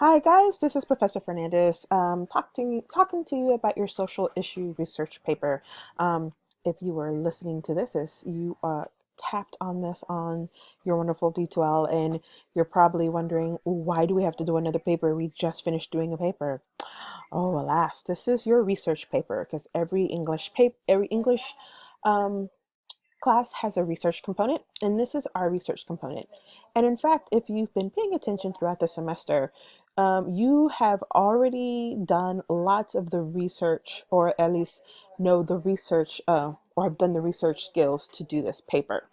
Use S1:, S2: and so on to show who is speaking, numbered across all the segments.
S1: Hi guys, this is Professor Fernandez talking to you about your social issue research paper. If you were listening to this, as you tapped on this on your wonderful D2L, and you're probably wondering, why do we have to do another paper? We just finished doing a paper. Oh, alas, this is your research paper because every English um, class has a research component, and this is our research component. And in fact, if you've been paying attention throughout the semester, you have already done lots of the research, or at least know the research, or have done the research skills to do this paper.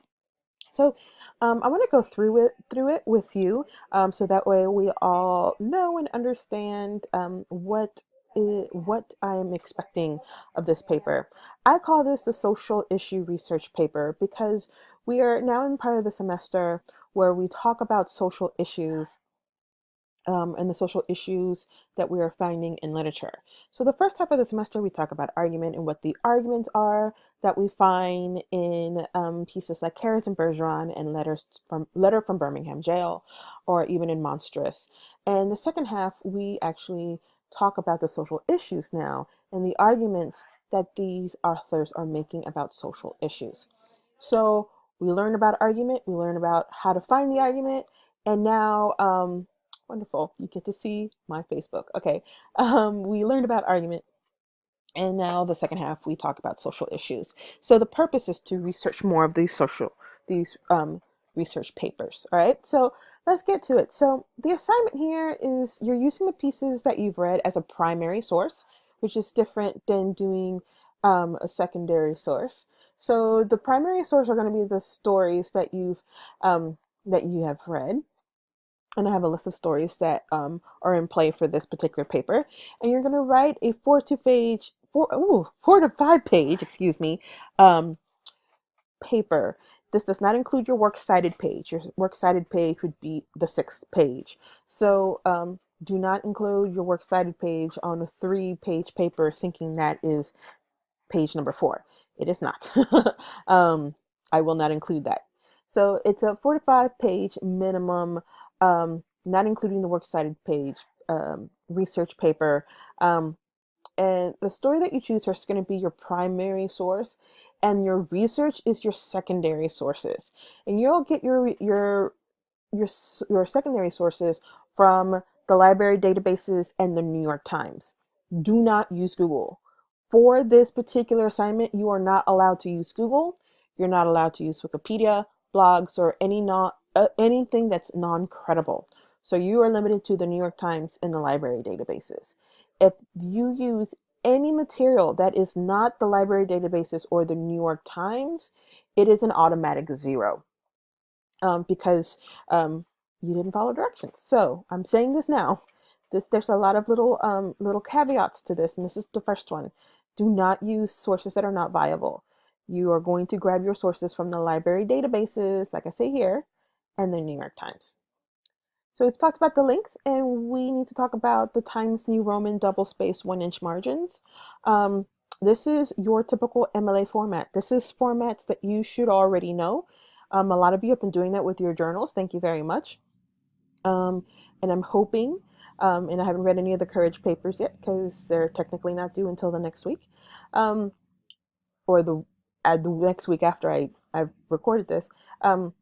S1: So I want to go through it with you, so that way we all know and understand what I'm expecting of this paper. I call this the social issue research paper because we are now in part of the semester where we talk about social issues, and the social issues that we are finding in literature. So the first half of the semester, we talk about argument and what the arguments are that we find in pieces like Harris and Bergeron and Letter from Birmingham Jail, or even in Monstrous. And the second half, we actually talk about the social issues now and the arguments that these authors are making about social issues. So we learn about argument, we learn about how to find the argument, and now wonderful. You get to see my Facebook. Okay. We learned about argument, and now the second half we talk about social issues. So the purpose is to research more of these research papers. All right. So let's get to it. So the assignment here is you're using the pieces that you've read as a primary source, which is different than doing a secondary source. So the primary source are going to be the stories that you have read, and I have a list of stories that are in play for this particular paper. And you're going to write a 4 to 5 page, excuse me, um, paper. This does not include your works cited page. Your works cited page would be the sixth page. So do not include your works cited page on a 3 page paper thinking that is page number 4. It is not. I will not include that. So it's a 4 to 5 page minimum, not including the works cited page, research paper. And the story that you choose is going to be your primary source, and your research is your secondary sources. And you'll get your secondary sources from the library databases and the New York Times. Do not use Google. For this particular assignment, you are not allowed to use Google. You're not allowed to use Wikipedia, blogs, or anything that's non-credible. So you are limited to the New York Times and the library databases. If you use any material that is not the library databases or the New York Times, it is an automatic 0, because you didn't follow directions. So I'm saying this now. There's a lot of little caveats to this, and this is the first one. Do not use sources that are not viable. You are going to grab your sources from the library databases, like I say here, and the New York Times. So we've talked about the length, and we need to talk about the Times New Roman double space 1-inch margins. This is your typical MLA format. This is formats that you should already know. A lot of you have been doing that with your journals. Thank you very much. And I'm hoping, and I haven't read any of the Courage papers yet because they're technically not due until the next week, um, or the next week after I've recorded this. Um,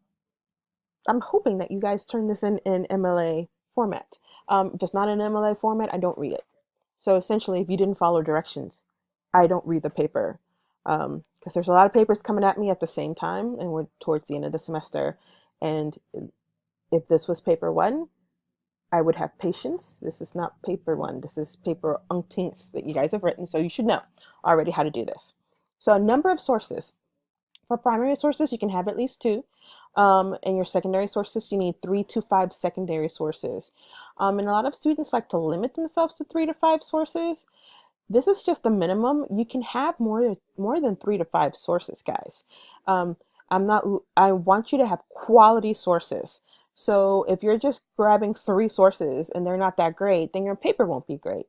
S1: I'm hoping that you guys turn this in MLA format. If it's not in MLA format, I don't read it. So essentially, if you didn't follow directions, I don't read the paper, because there's a lot of papers coming at me at the same time, and we're towards the end of the semester. And if this was paper 1, I would have patience. This is not paper 1. This is paper umpteenth that you guys have written, so you should know already how to do this. So a number of sources. For primary sources, you can have at least 2. And your secondary sources, you need 3 to 5 secondary sources. And a lot of students like to limit themselves to 3 to 5 sources. This is just the minimum. You can have more than 3 to 5 sources, guys. Um, I want you to have quality sources. So if you're just grabbing 3 sources and they're not that great, then your paper won't be great.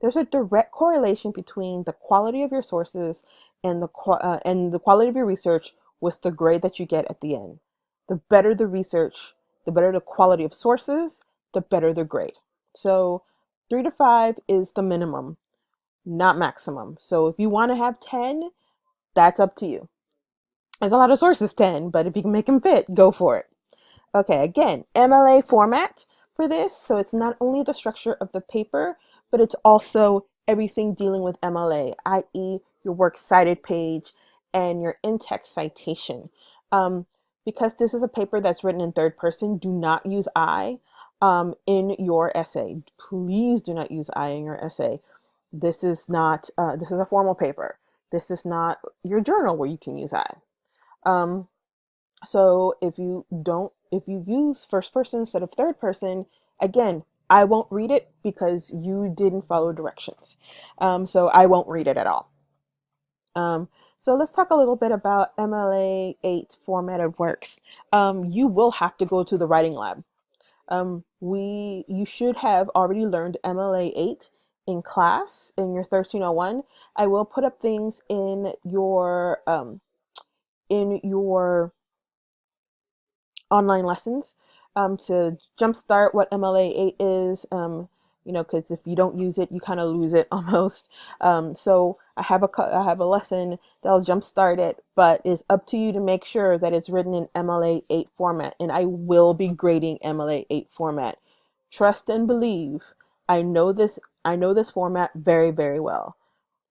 S1: There's a direct correlation between the quality of your sources and the quality of your research with the grade that you get at the end. The better the research, the better the quality of sources, the better the grade. So 3 to 5 is the minimum, not maximum. So if you want to have 10, that's up to you. There's a lot of sources 10, but if you can make them fit, go for it. Okay, again, MLA format for this. So it's not only the structure of the paper, but it's also everything dealing with MLA, i.e. your works cited page and your in-text citation. Um, because this is a paper that's written in third person, do not use I in your essay. Please do not use I in your essay. This is not, this is a formal paper. This is not your journal where you can use I. Um, so if you use first person instead of third person, again, I won't read it because you didn't follow directions. So I won't read it at all. Um, so let's talk a little bit about MLA 8 formatted works. You will have to go to the writing lab. You should have already learned MLA 8 in class in your 1301. I will put up things in your online lessons to jumpstart what MLA 8 is. Because if you don't use it, you kind of lose it almost. So I have a lesson that'll jumpstart it, but it's up to you to make sure that it's written in MLA 8 format, and I will be grading MLA 8 format. Trust and believe. I know this. I know this format very, very well.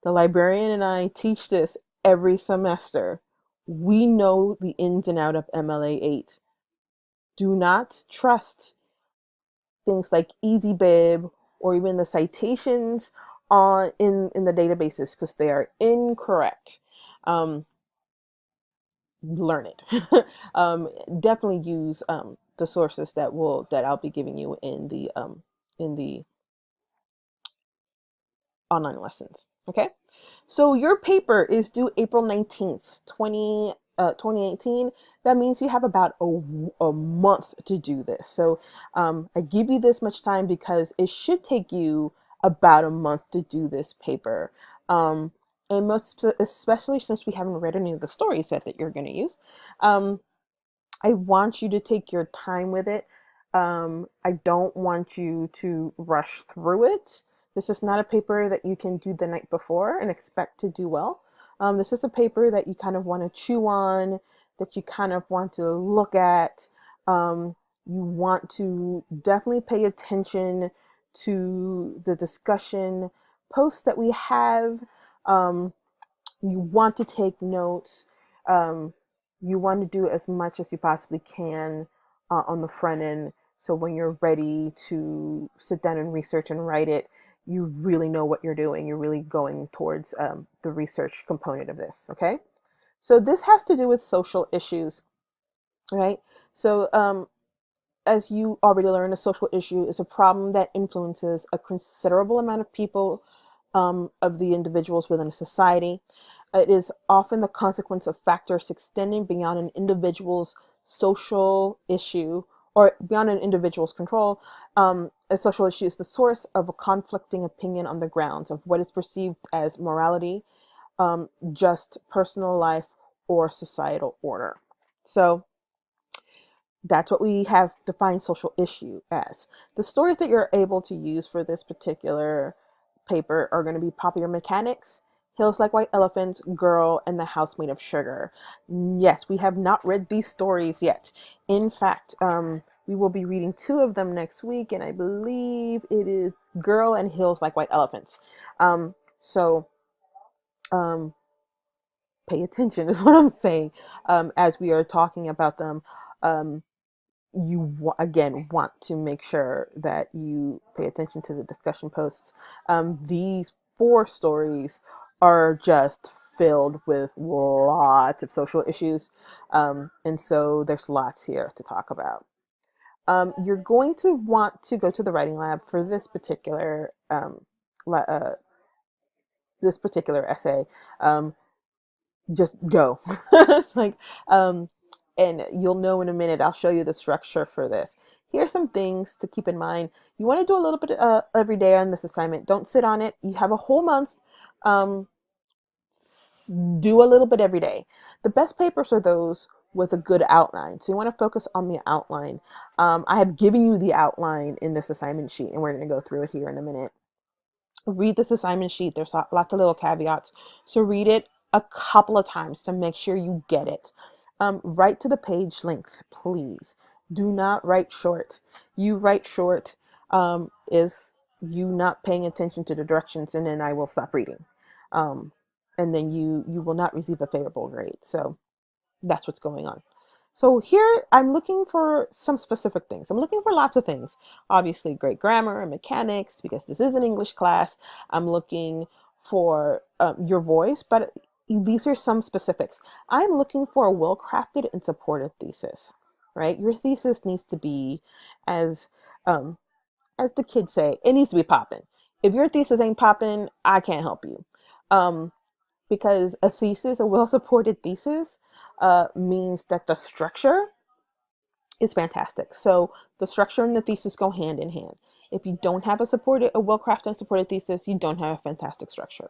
S1: The librarian and I teach this every semester. We know the ins and out of MLA 8. Do not trust things like EasyBib or even the citations in the databases because they are incorrect. Um, Learn it. Definitely use the sources that I'll be giving you in the online lessons. Okay. So your paper is due April 19th, 2018. That means you have about a month to do this. So I give you this much time because it should take you about a month to do this paper. And especially since we haven't read any of the stories that you're going to use. I want you to take your time with it. I don't want you to rush through it. This is not a paper that you can do the night before and expect to do well. This is a paper that you kind of want to chew on, that you kind of want to look at. You want to definitely pay attention to the discussion posts that we have. Um, you want to take notes. Um, you want to do as much as you possibly can on the front end. So when you're ready to sit down and research and write it, you really know what you're doing. You're really going towards the research component of this. Okay. So this has to do with social issues, right? So as you already learned, a social issue is a problem that influences a considerable amount of people, of the individuals within a society. It is often the consequence of factors extending beyond an individual's social issue or beyond an individual's control. A social issue is the source of a conflicting opinion on the grounds of what is perceived as morality, just personal life, or societal order. So, that's what we have defined social issue as. The stories that you're able to use for this particular paper are going to be Popular Mechanics, Hills Like White Elephants, Girl, and The House Made of Sugar. Yes, we have not read these stories yet. In fact, we will be reading two of them next week, and I believe it is Girl and Hills Like White Elephants. So pay attention is what I'm saying as we are talking about them. Um, again want to make sure that you pay attention to the discussion posts. These four stories are just filled with lots of social issues, and so there's lots here to talk about. You're going to want to go to the writing lab for this particular essay. Just go. like um and you'll know in a minute. I'll show you the structure for this. Here's some things to keep in mind. You want to do a little bit every day on this assignment. Don't sit on it. You have a whole month. um do a little bit every day. The best papers are those with a good outline. So you want to focus on the outline. I have given you the outline in this assignment sheet, and we're going to go through it here in a minute. Read this assignment sheet. There's lots of little caveats. So read it a couple of times to make sure you get it. Write to the page length, please. Do not write short. You write short is you not paying attention to the directions, and then I will stop reading. And then you will not receive a favorable grade. So that's what's going on. So here I'm looking for some specific things. I'm looking for lots of things. Obviously, great grammar and mechanics, because this is an English class. I'm looking for your voice, but these are some specifics. I'm looking for a well-crafted and supported thesis, right? Your thesis needs to be, as the kids say, it needs to be popping. If your thesis ain't popping, I can't help you. Because a thesis, a well-supported thesis, means that the structure is fantastic. So the structure and the thesis go hand in hand. If you don't have a well-crafted and supported thesis, you don't have a fantastic structure.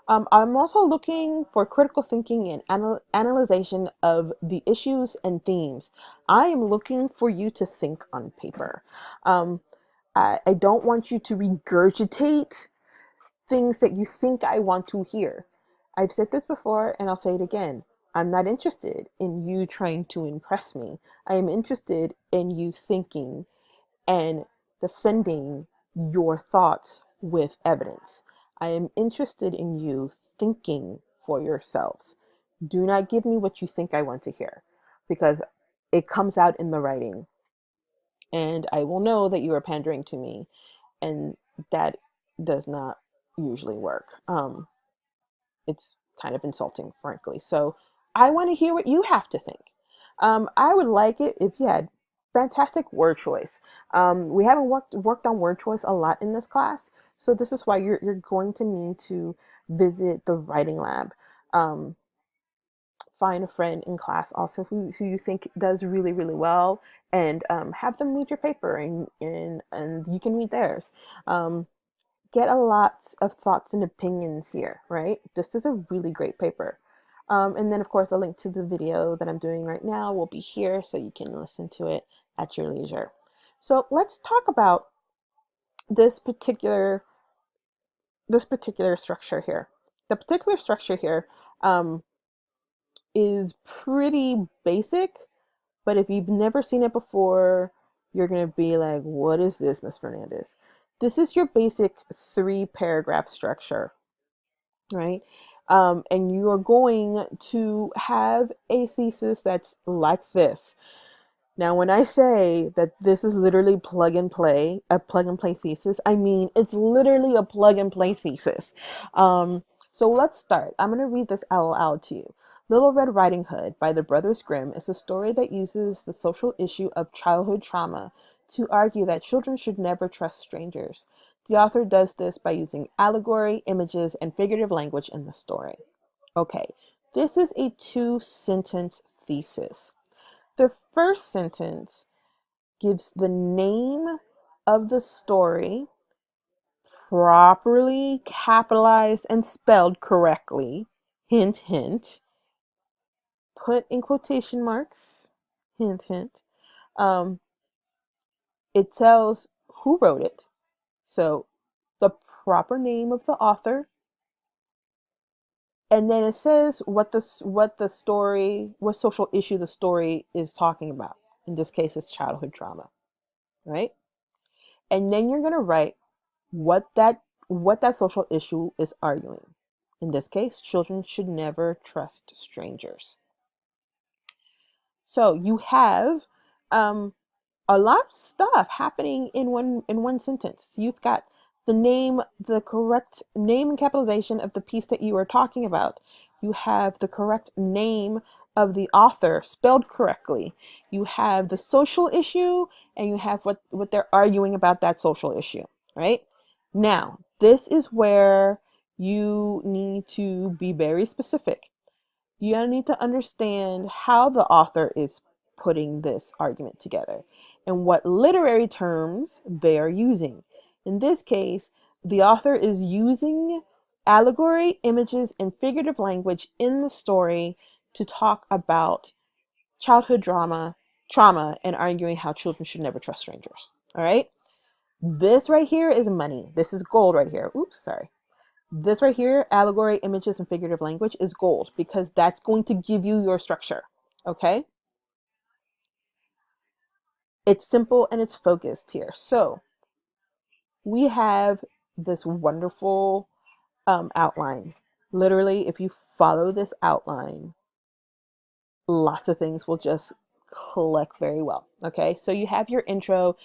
S1: I'm also looking for critical thinking and analyzation of the issues and themes. I am looking for you to think on paper. I don't want you to regurgitate things that you think I want to hear. I've said this before and I'll say it again. I'm not interested in you trying to impress me. I am interested in you thinking and defending your thoughts with evidence. I am interested in you thinking for yourselves. Do not give me what you think I want to hear, because it comes out in the writing and I will know that you are pandering to me, and that does not usually work. It's kind of insulting, frankly. So I want to hear what you have to think. I would like it if you had fantastic word choice. We haven't worked on word choice a lot in this class, so this is why you're going to need to visit the writing lab. Find a friend in class also who you think does really, really well, and have them read your paper, and you can read theirs. Get a lot of thoughts and opinions here, right? This is a really great paper. And then, of course, a link to the video that I'm doing right now will be here, so you can listen to it at your leisure. So let's talk about this particular structure here. The particular structure here is pretty basic, but if you've never seen it before, you're going to be like, what is this, Ms. Fernandez? This is your basic 3-paragraph structure, right? And you are going to have a thesis that's like this. Now, when I say that this is literally a plug and play thesis, I mean it's literally a plug and play thesis. So let's start. I'm going to read this out loud to you. Little Red Riding Hood by the Brothers Grimm is a story that uses the social issue of childhood trauma to argue that children should never trust strangers. The author does this by using allegory, images, and figurative language in the story. Okay, this is a 2-sentence thesis. The first sentence gives the name of the story, properly capitalized and spelled correctly. Hint, hint. Put in quotation marks. Hint, hint. It tells who wrote it. So the proper name of the author. And then it says what social issue the story is talking about. In this case, it's childhood trauma, right? And then you're going to write what that social issue is arguing. In this case, children should never trust strangers. So you have a lot of stuff happening in one sentence. You've got the correct name and capitalization of the piece that you are talking about. You have the correct name of the author spelled correctly. You have the social issue, and you have what they're arguing about that social issue, right? Now, this is where you need to be very specific. You need to understand how the author is putting this argument together and what literary terms they are using. In this case, the author is using allegory, images, and figurative language in the story to talk about childhood trauma, and arguing how children should never trust strangers. All right. This right here is money. This is gold right here. Oops, sorry. This right here, allegory, images, and figurative language, is gold because that's going to give you your structure. Okay. It's simple and it's focused here. So we have this wonderful outline. Literally, if you follow this outline, lots of things will just click very well. Okay, so you have your intro,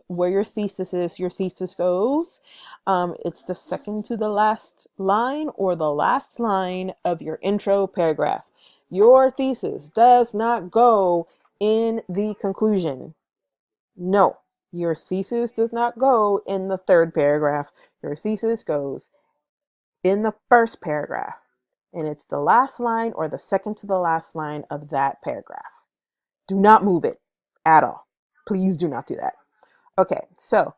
S1: where your thesis is. Your thesis goes, it's the second to the last line or the last line of your intro paragraph. Your thesis does not go in the conclusion. No, your thesis does not go in the third paragraph. Your thesis goes in the first paragraph, and it's the last line or the second to the last line of that paragraph. Do not move it at all. Please do not do that. Okay, so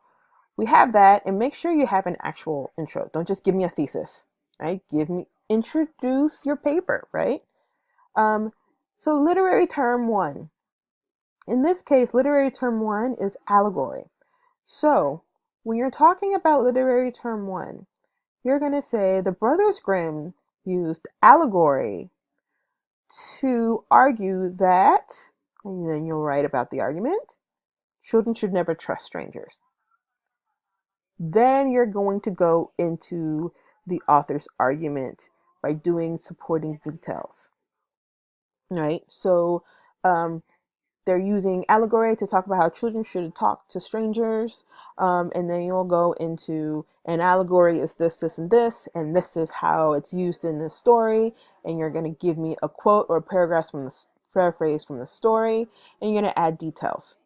S1: we have that, and make sure you have an actual intro. Don't just give me a thesis, right? Introduce your paper, right? So literary term one. In this case, literary term one is allegory. So when you're talking about literary term one, you're going to say the Brothers Grimm used allegory to argue that, and then you'll write about the argument, children should never trust strangers. Then you're going to go into the author's argument by doing supporting details, right? So they're using allegory to talk about how children should talk to strangers. And then you'll go into an allegory is this, this, and this is how it's used in this story. And you're going to give me a quote or a paragraph from the paraphrase from the story, and you're going to add details.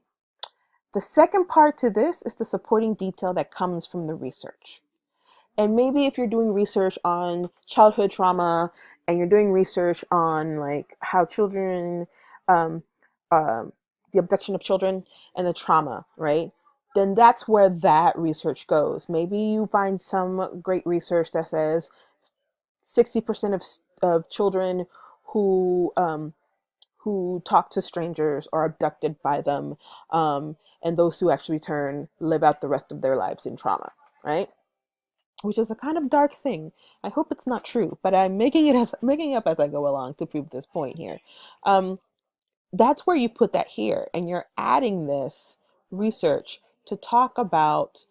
S1: The second part to this is the supporting detail that comes from the research. And maybe if you're doing research on childhood trauma and you're doing research on like how children, um, the abduction of children and the trauma, right? Then that's where that research goes. Maybe you find some great research that says 60% of children who who talk to strangers are abducted by them, and those who actually return live out the rest of their lives in trauma, right? Which is a kind of dark thing. I hope it's not true, but I'm making it up as I go along to prove this point here. Um, that's where you put that here, and you're adding this research to talk about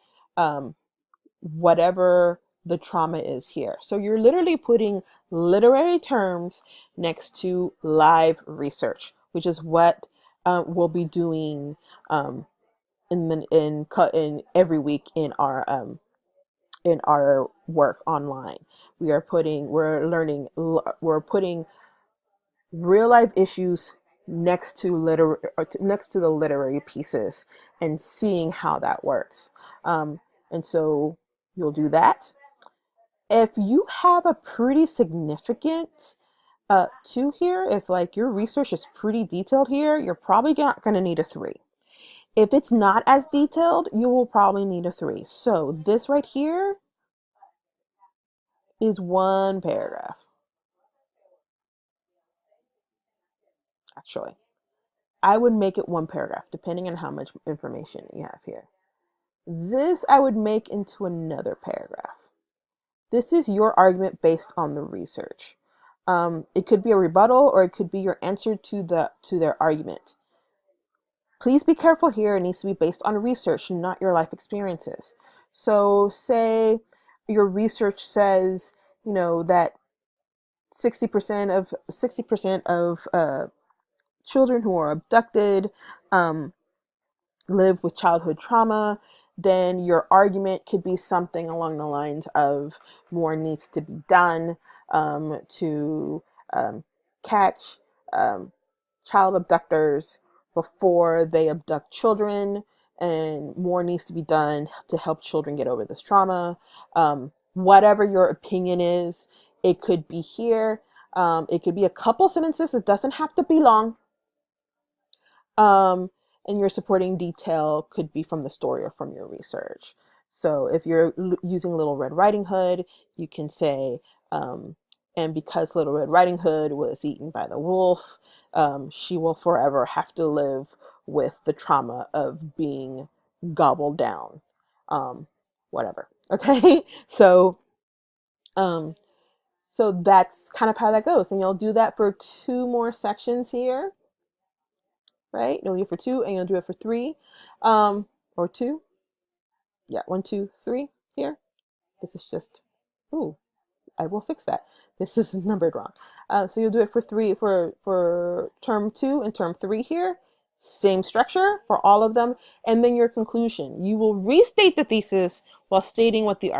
S1: whatever the trauma is here. So you're literally putting literary terms next to live research, which is what we'll be doing in every week in our work online. We're putting real life issues next to the literary pieces and seeing how that works. And so you'll do that. If you have a pretty significant two here, if like your research is pretty detailed here, you're probably not going to need a three. If it's not as detailed, you will probably need a three. So this right here is one paragraph, actually. I would make it one paragraph, depending on how much information you have here. This I would make into another paragraph. This is your argument based on the research. It could be a rebuttal or it could be your answer to their argument. Please be careful here. It needs to be based on research, not your life experiences. So say your research says, that 60% of children who are abducted live with childhood trauma. Then your argument could be something along the lines of more needs to be done to catch um, child abductors before they abduct children, and more needs to be done to help children get over this trauma. Whatever your opinion is, it could be here. It could be a couple sentences. It doesn't have to be long. Um, and your supporting detail could be from the story or from your research. So if you're using Little Red Riding Hood, you can say, And because Little Red Riding Hood was eaten by the wolf, she will forever have to live with the trauma of being gobbled down. Um, Whatever. Okay. Um, so that's kind of how that goes. And you'll do that for 2 more sections here, right? You'll do it for 2 and you'll do it for 3, or 2. Yeah, 1, 2, 3 here. This is just, ooh, I will fix that. This is numbered wrong. So you'll do it for 3 for term 2 and term 3 here. Same structure for all of them, and then your conclusion. You will restate the thesis while stating what the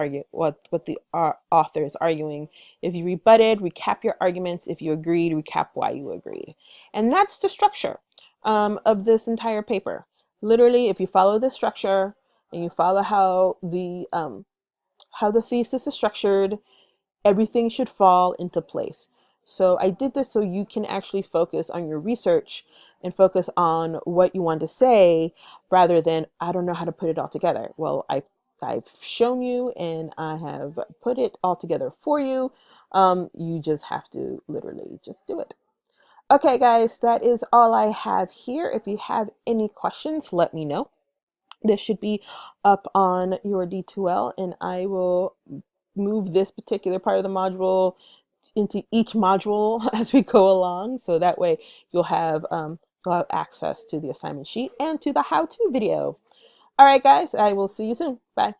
S1: author is arguing. If you rebutted, recap your arguments. If you agreed, recap why you agreed. And that's the structure of this entire paper. Literally, if you follow this structure and you follow how the thesis is structured, everything should fall into place. So I did this so you can actually focus on your research and focus on what you want to say rather than, I don't know how to put it all together. Well, I've shown you and I have put it all together for you. You just have to literally just do it. Okay, guys, that is all I have here. If you have any questions, let me know. This should be up on your D2L, and I will move this particular part of the module into each module as we go along. So that way you'll have access to the assignment sheet and to the how-to video. All right, guys, I will see you soon. Bye.